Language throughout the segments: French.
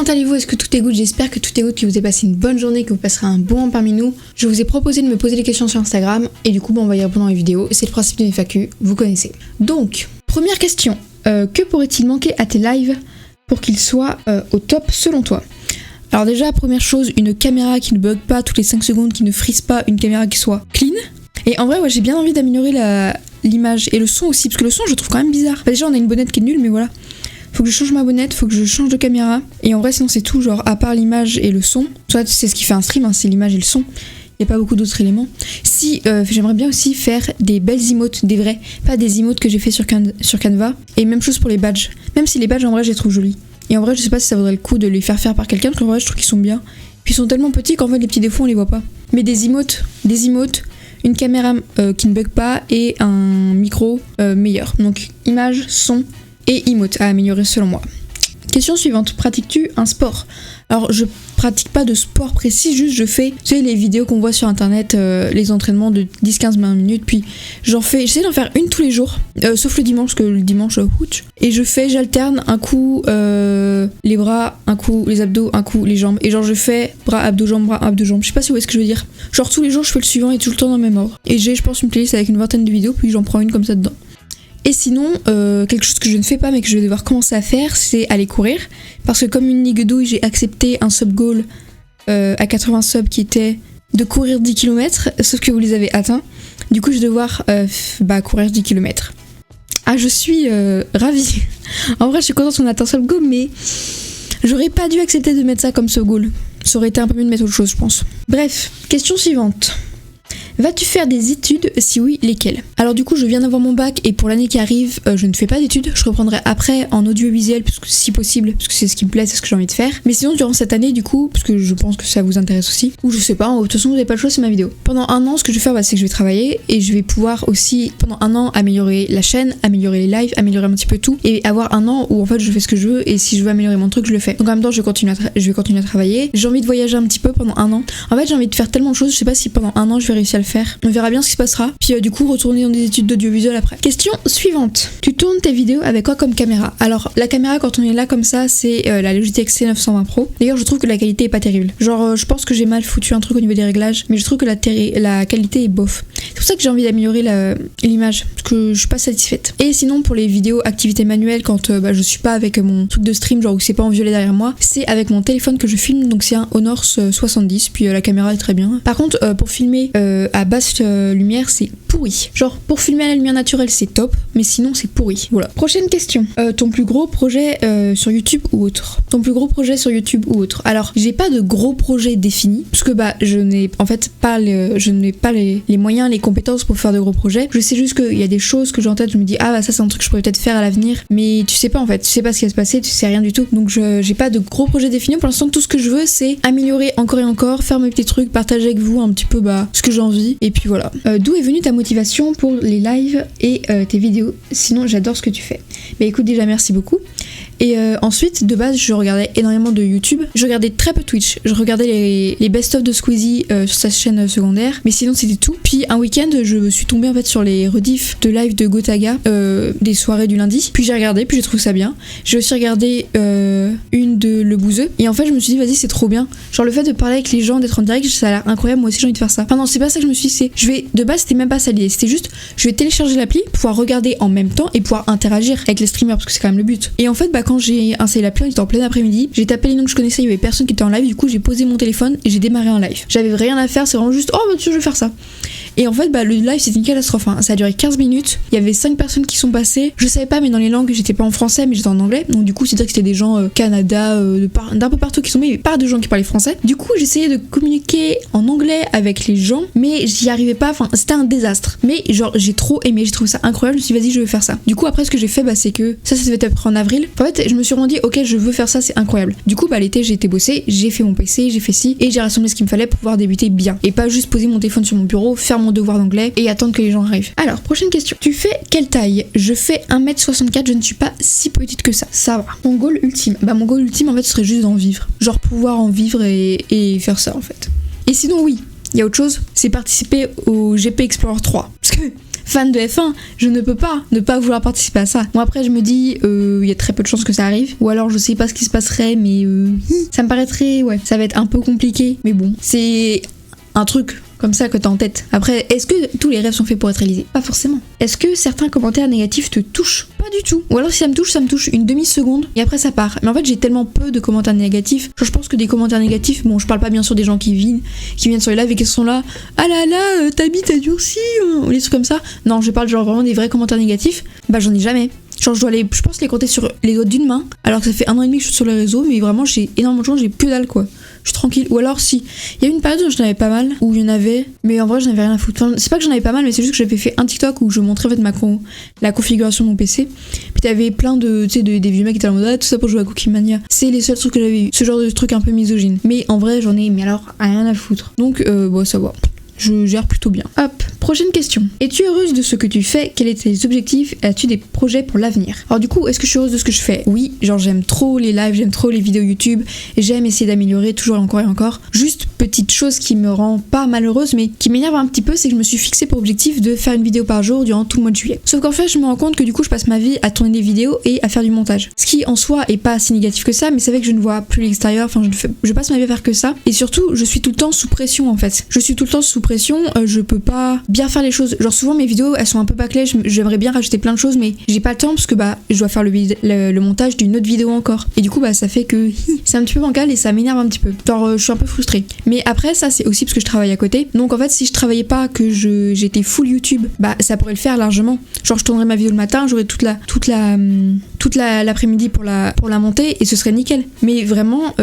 Comment allez-vous? Est-ce que tout est good? J'espère que tout est good, que vous avez passé une bonne journée, que vous passerez un bon moment parmi nous. Je vous ai proposé de me poser des questions sur Instagram et du coup on va y répondre dans les vidéos. C'est le principe d'une FAQ, vous connaissez. Donc, première question. Que pourrait-il manquer à tes lives pour qu'ils soient au top selon toi? Alors déjà, première chose, une caméra qui ne bug pas toutes les 5 secondes, qui ne frise pas, une caméra qui soit clean. Et en vrai, ouais, j'ai bien envie d'améliorer l'image et le son aussi, parce que le son je le trouve quand même bizarre. Bah, déjà on a une bonnette qui est nulle, mais voilà. Faut que je change ma bonnette, faut que je change de caméra. Et en vrai sinon c'est tout, genre à part l'image et le son. Soit c'est ce qui fait un stream, hein, c'est l'image et le son. Il n'y a pas beaucoup d'autres éléments. Si, j'aimerais bien aussi faire des belles emotes, des vrais. Pas des emotes que j'ai fait sur Canva. Et même chose pour les badges. Même si les badges en vrai je les trouve jolis. Et en vrai je sais pas si ça vaudrait le coup de les faire par quelqu'un, parce qu'en vrai je trouve qu'ils sont bien. Puis ils sont tellement petits qu'en fait les petits défauts on les voit pas. Mais des emotes, une caméra qui ne bug pas et un micro meilleur. Donc image, son et emote à améliorer selon moi. Question suivante, pratiques-tu un sport? Alors je pratique pas de sport précis, juste je fais, tu sais, les vidéos qu'on voit sur internet, les entraînements de 10-15 minutes, puis j'essaie d'en faire une tous les jours, sauf le dimanche, parce que le dimanche, et j'alterne un coup les bras, un coup les abdos, un coup les jambes, et genre je fais bras, abdos, jambes, je sais pas si vous voyez ce que je veux dire. Genre tous les jours je fais le suivant et tout le temps dans le même ordre. Et j'ai je pense une playlist avec une vingtaine de vidéos, puis j'en prends une comme ça dedans. Et sinon, quelque chose que je ne fais pas mais que je vais devoir commencer à faire, c'est aller courir. Parce que comme une nigedouille, j'ai accepté un sub goal à 80 subs qui était de courir 10 km, sauf que vous les avez atteints. Du coup, je vais devoir courir 10 km. Ah, je suis ravie. En vrai, je suis contente qu'on ait atteint sub goal, mais j'aurais pas dû accepter de mettre ça comme sub goal. Ça aurait été un peu mieux de mettre autre chose, je pense. Bref, question suivante. Vas-tu faire des études? Si oui, lesquelles? Alors du coup, je viens d'avoir mon bac et pour l'année qui arrive, je ne fais pas d'études. Je reprendrai après en audiovisuel, parce que, si possible, parce que c'est ce qui me plaît, c'est ce que j'ai envie de faire. Mais sinon, durant cette année, du coup, parce que je pense que ça vous intéresse aussi, ou je sais pas, de toute façon, vous n'avez pas le choix, c'est ma vidéo. Pendant un an, ce que je vais faire, c'est que je vais travailler et je vais pouvoir aussi, pendant un an, améliorer la chaîne, améliorer les lives, améliorer un petit peu tout et avoir un an où en fait je fais ce que je veux et si je veux améliorer mon truc, je le fais. Donc en même temps, je vais continuer à travailler. J'ai envie de voyager un petit peu pendant un an. En fait, j'ai envie de faire tellement de choses, je sais pas si pendant un an je vais réussir à le faire. On verra bien ce qui se passera. Puis du coup, retourner dans des études d'audiovisuel après. Question suivante. Tu tournes tes vidéos avec quoi comme caméra? Alors, la caméra quand on est là comme ça, c'est la Logitech C920 Pro. D'ailleurs, je trouve que la qualité est pas terrible. Genre, je pense que j'ai mal foutu un truc au niveau des réglages, mais je trouve que la qualité est bof. C'est pour ça que j'ai envie d'améliorer l'image, parce que je suis pas satisfaite. Et sinon, pour les vidéos activités manuelles, quand je suis pas avec mon truc de stream, genre où c'est pas en violet derrière moi, c'est avec mon téléphone que je filme, donc c'est un Honor 70, puis la caméra est très bien. Par contre, pour filmer à basse lumière, c'est pourri. Genre, pour filmer à la lumière naturelle, c'est top, mais sinon, c'est pourri. Voilà. Prochaine question. Ton plus gros projet sur YouTube ou autre? Ton plus gros projet sur YouTube ou autre? Alors, j'ai pas de gros projet défini, parce que je n'ai en fait pas les moyens, les compétences pour faire de gros projets. Je sais juste qu'il y a des choses que j'ai en tête, je me dis, ça c'est un truc que je pourrais peut-être faire à l'avenir, mais tu sais pas en fait, tu sais pas ce qui va se passer, tu sais rien du tout. Donc j'ai pas de gros projet défini. Pour l'instant, tout ce que je veux, c'est améliorer encore et encore, faire mes petits trucs, partager avec vous un petit peu ce que j'ai envie, et puis voilà. D'où est venue ta motivation pour les lives et tes vidéos? Sinon, j'adore ce que tu fais. Mais écoute, déjà merci beaucoup. Et ensuite, de base, je regardais énormément de YouTube. Je regardais très peu Twitch. Je regardais les best-of de Squeezie sur sa chaîne secondaire. Mais sinon, c'était tout. Puis un week-end, je suis tombée en fait sur les rediffs de live de Gotaga des soirées du lundi. Puis j'ai regardé, puis j'ai trouvé ça bien. J'ai aussi regardé une de Le Bouzeux. Et en fait, je me suis dit, vas-y, c'est trop bien. Genre le fait de parler avec les gens, d'être en direct, ça a l'air incroyable. Moi aussi, j'ai envie de faire ça. Enfin non, c'est pas ça que je me suis dit. De base, c'était même pas ça l'idée. C'était juste, je vais télécharger l'appli, pouvoir regarder en même temps et pouvoir interagir avec les streamers parce que c'est quand même le but. Et en fait, quand j'ai installé l'appli, on était en plein après-midi, j'ai tapé les noms que je connaissais, il y avait personne qui était en live, du coup j'ai posé mon téléphone et j'ai démarré un live. J'avais rien à faire, c'est vraiment juste je vais faire ça. Et en fait, le live c'était une catastrophe, hein. Ça a duré 15 minutes, il y avait 5 personnes qui sont passées, je savais pas, mais dans les langues, j'étais pas en français, mais j'étais en anglais, donc du coup, c'est-à-dire que c'était des gens Canada, d'un peu partout qui sont, mais il y avait pas de gens qui parlaient français. Du coup, j'essayais de communiquer en anglais avec les gens, mais j'y arrivais pas, enfin, c'était un désastre. Mais genre, j'ai trop aimé, j'ai trouvé ça incroyable, je me suis dit, vas-y, je vais faire ça. Du coup, après, ce que j'ai fait, c'est que ça devait être en avril. En fait, je me suis rendu, ok, je veux faire ça, c'est incroyable. Du coup, l'été, j'ai été bosser, j'ai fait mon PC, j'ai fait ci, et j'ai rassemblé ce qu'il me fallait pour pouvoir débuter bien. Et pas juste poser mon téléphone sur mon bureau, faire mon devoir d'anglais et attendre que les gens arrivent. Alors, prochaine question. Tu fais quelle taille? Je fais 1m64, je ne suis pas si petite que ça. Ça va. Mon goal ultime? Mon goal ultime, en fait, ce serait juste d'en vivre. Genre pouvoir en vivre et faire ça, en fait. Et sinon, oui, il y a autre chose, c'est participer au GP Explorer 3. Parce que fan de F1, je ne peux pas ne pas vouloir participer à ça. Bon après je me dis, il y a très peu de chances que ça arrive, ou alors je sais pas ce qui se passerait, mais ça me paraîtrait, ouais, ça va être un peu compliqué, mais bon, c'est un truc comme ça que t'as en tête. Après, est-ce que tous les rêves sont faits pour être réalisés? Pas forcément. Est-ce que certains commentaires négatifs te touchent? Pas du tout. Ou alors si ça me touche une demi-seconde et après ça part. Mais en fait j'ai tellement peu de commentaires négatifs. Genre, je pense que des commentaires négatifs, bon je parle pas bien sûr des gens qui viennent sur les lives et qui sont là, ah là là, ta bite a durci, ou des trucs comme ça. Non, je parle genre vraiment des vrais commentaires négatifs. Bah j'en ai jamais. Genre je pense les compter sur les doigts d'une main, alors que ça fait 1 an et demi que je suis sur les réseaux, mais vraiment j'ai énormément de gens, j'ai que dalle quoi. Je suis tranquille. Ou alors si, il y a eu une période où j'en avais pas mal, où il y en avait, mais en vrai j'en avais rien à foutre. Enfin, c'est pas que j'en avais pas mal, mais c'est juste que j'avais fait un TikTok où je montrais en fait la configuration de mon PC. Puis t'avais plein de, tu sais, des vieux mecs qui étaient en mode ah, tout ça pour jouer à Cookie Mania. C'est les seuls trucs que j'avais eu, ce genre de truc un peu misogyne. Mais en vrai j'en ai, mais alors rien à foutre. Donc bon ça va. Je gère plutôt bien. Hop, prochaine question. Es-tu heureuse de ce que tu fais? Quels étaient tes objectifs? As-tu des projets pour l'avenir? Alors du coup, est-ce que je suis heureuse de ce que je fais? Oui, genre j'aime trop les lives, j'aime trop les vidéos YouTube, et j'aime essayer d'améliorer toujours encore et encore. Juste petite chose qui me rend pas malheureuse, mais qui m'énerve un petit peu, c'est que je me suis fixé pour objectif de faire une vidéo par jour durant tout le mois de juillet. Sauf qu'en fait, je me rends compte que du coup, je passe ma vie à tourner des vidéos et à faire du montage. Ce qui en soi est pas si négatif que ça, mais c'est vrai que je ne vois plus l'extérieur, enfin je passe ma vie à faire que ça. Et surtout, je suis tout le temps sous pression en fait. Je suis tout le temps sous pression, je peux pas bien faire les choses. Genre souvent mes vidéos elles sont un peu bâclées, j'aimerais bien rajouter plein de choses mais j'ai pas le temps parce que bah je dois faire le montage d'une autre vidéo encore. Et du coup bah ça fait que c'est un petit peu bancal et ça m'énerve un petit peu. Genre je suis un peu frustrée. Mais après ça c'est aussi parce que je travaille à côté. Donc en fait si je travaillais pas, que j'étais full YouTube, bah ça pourrait le faire largement. Genre je tournerais ma vidéo le matin, j'aurais toute l'après-midi pour la monter et ce serait nickel. Mais vraiment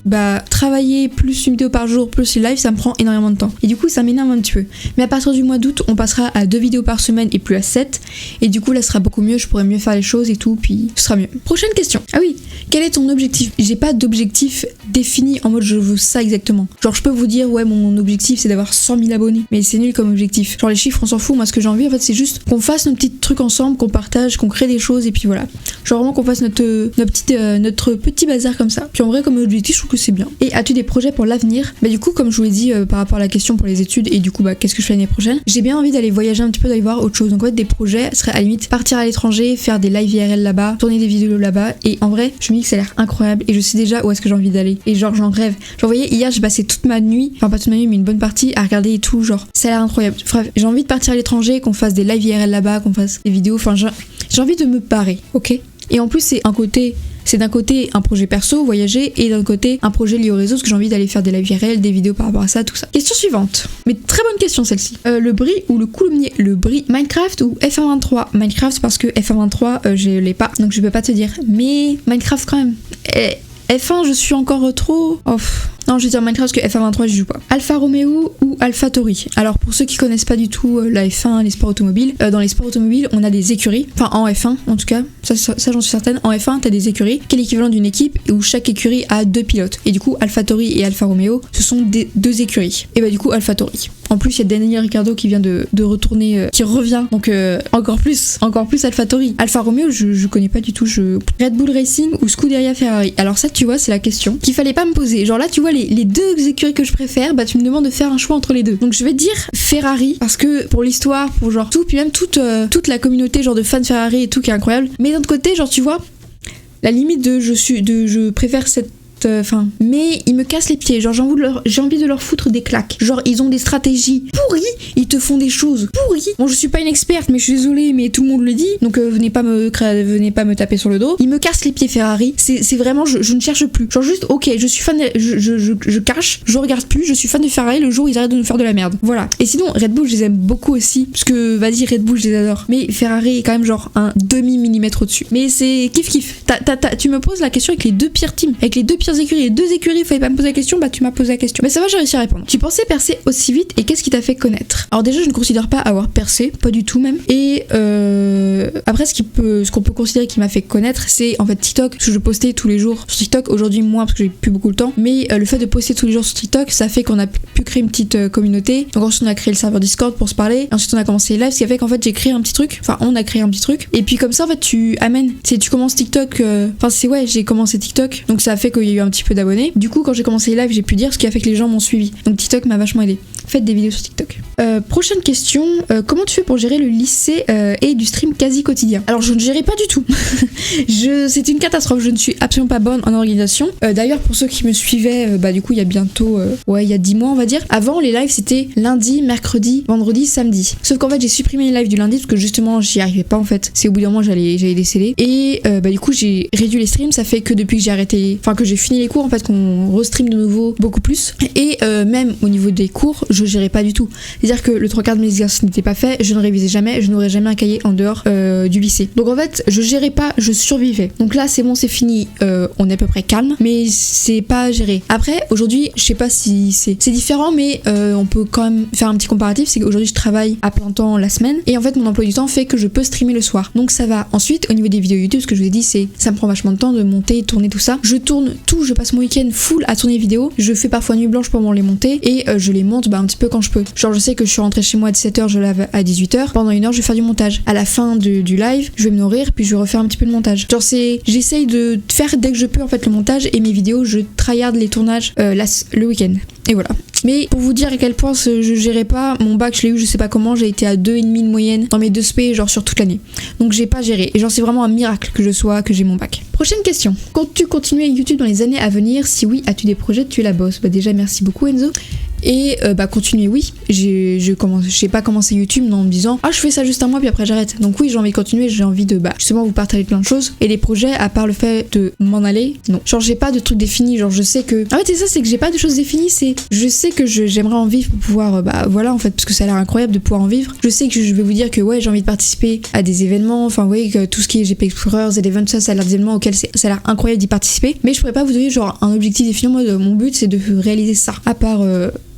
bah travailler plus une vidéo par jour plus les lives ça me prend énormément de temps. Et du coup ça m'énerve un petit peu. Mais à partir du mois d'août on passera à 2 vidéos par semaine et plus à 7. Et du coup là ce sera beaucoup mieux, je pourrai mieux faire les choses et tout, puis ce sera mieux. Prochaine question. Ah oui, quel est ton objectif? J'ai pas d'objectif défini en mode je veux ça exactement. Genre je peux vous dire ouais mon objectif c'est d'avoir 100 000 abonnés. Mais c'est nul comme objectif. Genre les chiffres on s'en fout, moi ce que j'ai envie en fait c'est juste qu'on fasse nos petits trucs ensemble, qu'on partage, qu'on crée des choses et puis voilà. Genre vraiment qu'on fasse notre petit bazar comme ça. Puis en vrai comme objectif je trouve que c'est bien. Et as-tu des projets pour l'avenir? Bah du coup comme je vous l'ai dit par rapport à la question pour les études et du coup bah qu'est-ce que je fais l'année prochaine, j'ai bien envie d'aller voyager un petit peu, d'aller voir autre chose. Donc en fait des projets seraient à la limite partir à l'étranger, faire des live IRL là-bas, tourner des vidéos là-bas. Et en vrai je me dis que ça a l'air incroyable et je sais déjà où est-ce que j'ai envie d'aller. Et genre j'en rêve. Genre vous voyez hier j'ai passé toute ma nuit, enfin pas toute ma nuit mais une bonne partie à regarder et tout, genre ça a l'air incroyable. Bref, j'ai envie de partir à l'étranger, qu'on fasse des live IRL là-bas, qu'on fasse des vidéos, enfin j'ai envie de me parer, ok? Et en plus c'est d'un côté un projet perso, voyager, et d'un côté un projet lié au réseau, parce que j'ai envie d'aller faire des live IRL, des vidéos par rapport à ça, tout ça. Question suivante. Mais très bonne question celle-ci. Le bris ou le coulommiers? Le bris Minecraft ou F123? Minecraft parce que F123 je l'ai pas, donc je peux pas te dire. Mais Minecraft quand même. F1 je suis encore trop... Off. Non, je vais dire Minecraft parce que F123 je joue pas. Alfa Romeo ou Alfa Tauri? Alors pour ceux qui connaissent pas du tout la F1, les sports automobiles, dans les sports automobiles on a des écuries, enfin en F1 en tout cas, ça j'en suis certaine, en F1 t'as des écuries qui est l'équivalent d'une équipe où chaque écurie a 2 pilotes. Et du coup Alfa Tauri et Alfa Romeo ce sont des 2 écuries. Et bah du coup Alfa Tauri. En plus il y a Daniel Ricciardo qui vient de retourner, qui revient, donc encore plus Alfa Tauri. Alfa Romeo je connais pas du tout. Red Bull Racing ou Scuderia Ferrari? Alors ça tu vois c'est la question qu'il fallait pas me poser. Genre là tu vois les 2 écuries que je préfère, bah tu me demandes de faire un choix entre les 2. Donc je vais dire Ferrari parce que pour l'histoire, pour genre tout, puis même toute la communauté genre de fans Ferrari et tout qui est incroyable. Mais d'un autre côté, genre tu vois, la limite je préfère cette mais ils me cassent les pieds, genre j'ai envie de leur foutre des claques. Genre ils ont des stratégies pourries, ils te font des choses pourries. Bon je suis pas une experte mais je suis désolée mais tout le monde le dit, donc venez pas me taper sur le dos. Ils me cassent les pieds Ferrari, c'est vraiment je ne cherche plus. Genre juste ok je suis fan je cache, je regarde plus, je suis fan de Ferrari le jour où ils arrêtent de nous faire de la merde. Voilà. Et sinon Red Bull je les aime beaucoup aussi, parce que vas-y Red Bull je les adore. Mais Ferrari est quand même genre un demi-millimètre au-dessus. Mais c'est kiff. Tu me poses la question avec les 2 pires teams, avec les 2 pires écuries et 2 écuries, fallait pas me poser la question, bah tu m'as posé la question. Mais ça va, j'ai réussi à répondre. Tu pensais percer aussi vite et qu'est-ce qui t'a fait connaître? Alors déjà je ne considère pas avoir percé, pas du tout même. Et après ce qu'on peut considérer qui m'a fait connaître c'est en fait TikTok, parce que je postais tous les jours sur TikTok, aujourd'hui moins parce que j'ai plus beaucoup le temps, mais le fait de poster tous les jours sur TikTok ça fait qu'on a pu créer une petite communauté. Donc ensuite on a créé le serveur Discord pour se parler, et ensuite on a commencé les lives, ce qui a fait qu'en fait j'ai créé un petit truc, enfin on a créé un petit truc, et puis comme ça en fait tu commences TikTok, j'ai commencé TikTok, donc ça a fait qu'il y a eu eu un petit peu d'abonnés. Du coup, quand j'ai commencé les lives, j'ai pu dire ce qui a fait que les gens m'ont suivi. Donc TikTok m'a vachement aidé. Faites des vidéos sur TikTok. Prochaine question, comment tu fais pour gérer le lycée et du stream quasi quotidien? Alors je ne gérais pas du tout. C'est une catastrophe, je ne suis absolument pas bonne en organisation. D'ailleurs pour ceux qui me suivaient, du coup il y a bientôt, il y a 10 mois on va dire. Avant les lives c'était lundi, mercredi, vendredi, samedi. Sauf qu'en fait j'ai supprimé les lives du lundi parce que justement j'y arrivais pas en fait. C'est au bout d'un moment j'allais déceler. Et du coup j'ai réduit les streams, ça fait que depuis que j'ai arrêté, enfin que j'ai fini les cours en fait qu'on restream de nouveau beaucoup plus. Et même au niveau des cours, je gérais pas du tout. C'est-à-dire que le 3/4 de mes exercices n'étaient pas faits, je ne révisais jamais, je n'aurais jamais un cahier en dehors du lycée. Donc en fait, je gérais pas, je survivais. Donc là, c'est bon, c'est fini, on est à peu près calme, mais c'est pas géré. Après, aujourd'hui, je sais pas si c'est différent, mais on peut quand même faire un petit comparatif, c'est qu'aujourd'hui, je travaille à plein temps la semaine, et en fait, mon emploi du temps fait que je peux streamer le soir. Donc ça va. Ensuite, au niveau des vidéos YouTube, ce que je vous ai dit, c'est ça me prend vachement de temps de monter, tourner tout ça. Je tourne tout, je passe mon week-end full à tourner les vidéos, je fais parfois nuit blanche pour les monter, et je les monte un petit peu quand je peux. Genre je sais que je suis rentrée chez moi à 17h, je lave à 18h, pendant 1 heure je vais faire du montage. À la fin du live, je vais me nourrir, puis je vais refaire un petit peu de montage. Genre j'essaye de faire dès que je peux en fait le montage, et mes vidéos je tryhard les tournages le week-end. Et voilà. Mais pour vous dire à quel point je gérais pas, mon bac je l'ai eu je sais pas comment, j'ai été à 2,5 de moyenne dans mes 2 spé genre sur toute l'année. Donc j'ai pas géré. Et genre c'est vraiment un miracle que j'ai mon bac. Prochaine question. Comptes-tu continuer YouTube dans les années à venir? Si oui, as-tu des projets de tuer la bosse? Déjà merci beaucoup Enzo. Et continuer, oui. J'ai pas commencé YouTube en me disant je fais ça juste un mois puis après j'arrête. Donc oui, j'ai envie de continuer, j'ai envie de justement vous partager plein de choses. Et les projets, à part le fait de m'en aller, non. Genre j'ai pas de trucs définis, genre je sais que. En fait c'est ça, c'est que j'ai pas de choses définies, c'est je sais que j'aimerais en vivre pour pouvoir voilà en fait, parce que ça a l'air incroyable de pouvoir en vivre. Je sais que je vais vous dire que ouais j'ai envie de participer à des événements, enfin ouais que tout ce qui est GP Explorers et des events, ça a l'air des événements auxquels ça a l'air incroyable d'y participer. Mais je pourrais pas vous donner genre un objectif défini, mon but c'est de réaliser ça. À part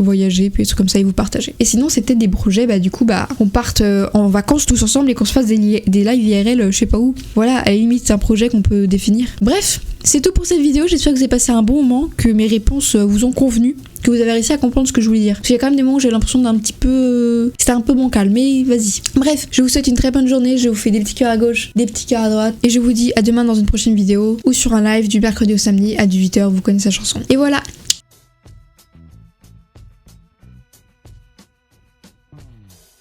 voyager puis des trucs comme ça et vous partager. Et sinon c'est peut-être des projets du coup on parte en vacances tous ensemble et qu'on se fasse des lives IRL je sais pas où. Voilà, à la limite c'est un projet qu'on peut définir. Bref, c'est tout pour cette vidéo, j'espère que vous avez passé un bon moment, que mes réponses vous ont convenu, que vous avez réussi à comprendre ce que je voulais dire. Parce qu'il y a quand même des moments où j'ai l'impression d'un petit peu... C'était un peu bancal, mais vas-y. Bref, je vous souhaite une très bonne journée, je vous fais des petits cœurs à gauche, des petits cœurs à droite, et je vous dis à demain dans une prochaine vidéo, ou sur un live du mercredi au samedi à 18h, vous connaissez la chanson. Et voilà,